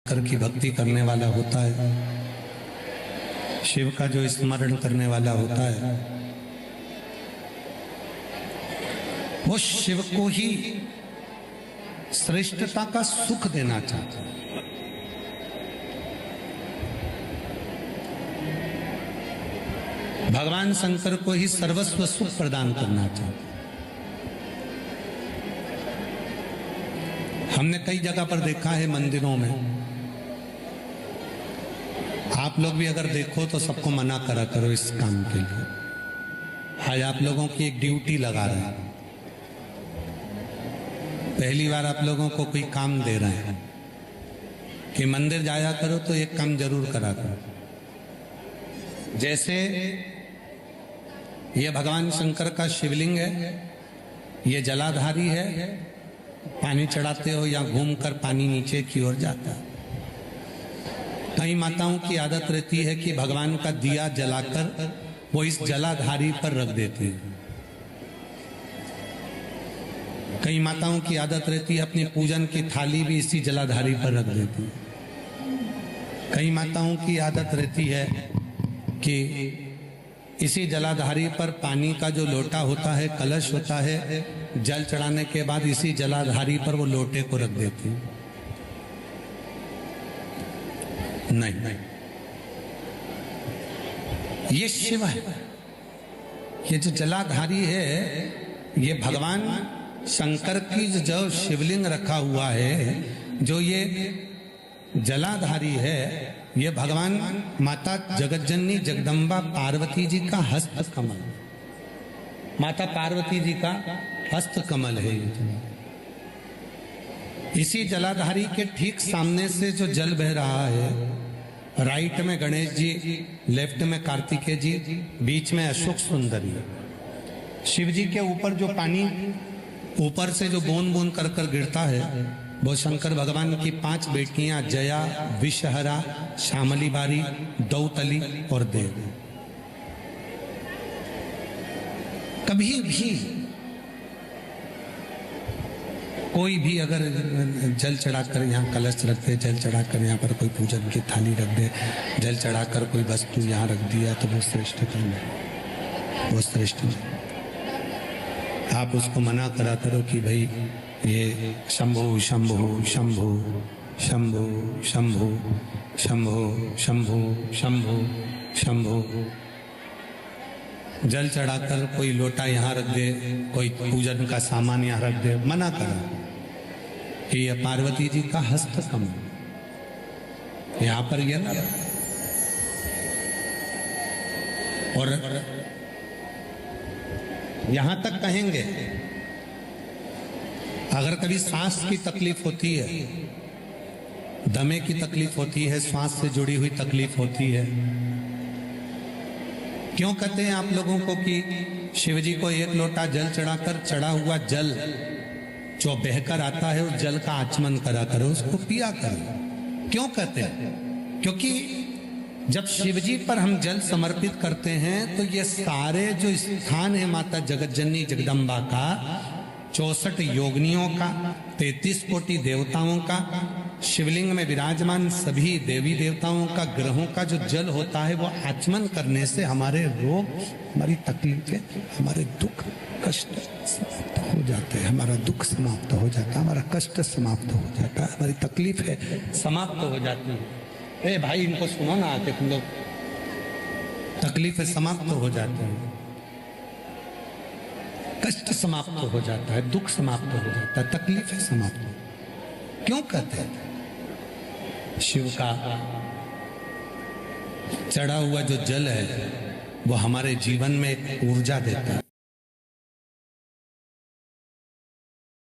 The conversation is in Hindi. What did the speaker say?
शंकर की भक्ति करने वाला होता है, शिव का जो स्मरण करने वाला होता है, वो शिव को ही श्रेष्ठता का सुख देना चाहता है। भगवान शंकर को ही सर्वस्व सुख प्रदान करना चाहता है। हमने कई जगह पर देखा है मंदिरों में, आप लोग भी अगर देखो तो सबको मना करा करो इस काम के लिए। आज आप लोगों की एक ड्यूटी लगा रहे हैं, पहली बार आप लोगों को कोई काम दे रहे हैं कि मंदिर जाया करो तो एक काम जरूर करा करो। जैसे ये भगवान शंकर का शिवलिंग है, ये जलाधारी है, पानी चढ़ाते हो या घूमकर पानी नीचे की ओर जाता है। कई माताओं की आदत रहती है कि भगवान का दिया जलाकर वो इस जलाधारी पर रख देती है। कई माताओं की आदत रहती है अपनी पूजन की थाली भी इसी जलाधारी पर रख देती है। कई माताओं की आदत रहती है कि इसी जलाधारी पर पानी का जो लोटा होता है, कलश होता है, जल चढ़ाने के बाद इसी जलाधारी पर वो लोटे को रख देती है। नहीं, ये शिव है। ये जो जलाधारी है, ये भगवान शंकर की जो शिवलिंग रखा हुआ है, जो ये जलाधारी है, ये भगवान माता जगतजननी जगदम्बा पार्वती जी का हस्त कमल, माता पार्वती जी का हस्त कमल है। इसी जलाधारी के ठीक सामने से जो जल बह रहा है, राइट में गणेश जी, लेफ्ट में कार्तिकेय जी, बीच में अशोक सुंदरी। शिव जी के ऊपर जो पानी ऊपर से जो बूंद बूंद कर कर गिरता है, वो शंकर भगवान की 5 बेटियां जया, विषहरा, श्यामली बारी, दौतली और देव। कभी भी कोई भी अगर जल चढ़ाकर यहाँ कलश रख दे, जल चढ़ाकर यहाँ पर कोई पूजन की थाली रख दे, जल चढ़ाकर कोई वस्तु यहाँ रख दिया, तो वो श्रेष्ठ नहीं, वो श्रेष्ठ नहीं। आप उसको मना करा करो कि भाई ये शंभो शंभो शंभो शंभो शंभो शंभो शंभो शंभो शंभो। जल चढ़ाकर कोई लोटा यहाँ रख दे, कोई पूजन का सामान यहाँ रख दे, मना करा कि ये पार्वती जी का हस्त कमल यहाँ पर ये ना। और यहां तक कहेंगे, अगर कभी सांस की तकलीफ होती है, दमे की तकलीफ होती है, श्वास से जुड़ी हुई तकलीफ होती है, क्यों कहते हैं आप लोगों को कि शिव जी को एक लोटा जल चढ़ाकर चढ़ा हुआ जल जो बहकर आता है, उस जल का आचमन करा करो, उसको पिया करो। क्यों कहते हैं? क्योंकि जब शिव जी पर हम जल समर्पित करते हैं तो ये सारे जो स्थान है माता जगतजननी जगदम्बा का, 64 योगिनियों का, 33 कोटि देवताओं का, शिवलिंग में विराजमान सभी देवी देवताओं का, ग्रहों का जो जल होता है, वो आचमन करने से हमारे रोग, हमारी तकलीफें, हमारे दुख कष्ट समाप्त हो जाते हैं। हमारा दुख समाप्त हो जाता है, हमारा कष्ट समाप्त हो जाता है, हमारी तकलीफें समाप्त हो जाती है। ए भाई, इनको सुनो ना आके तुम लोग, तकलीफें समाप्त हो जाती हैं, कष्ट समाप्त हो जाता है, दुख समाप्त हो जाता है, तकलीफें समाप्त हो। क्यों कहते हैं? शिव का चढ़ा हुआ जो जल है, वो हमारे जीवन में एक ऊर्जा देता है।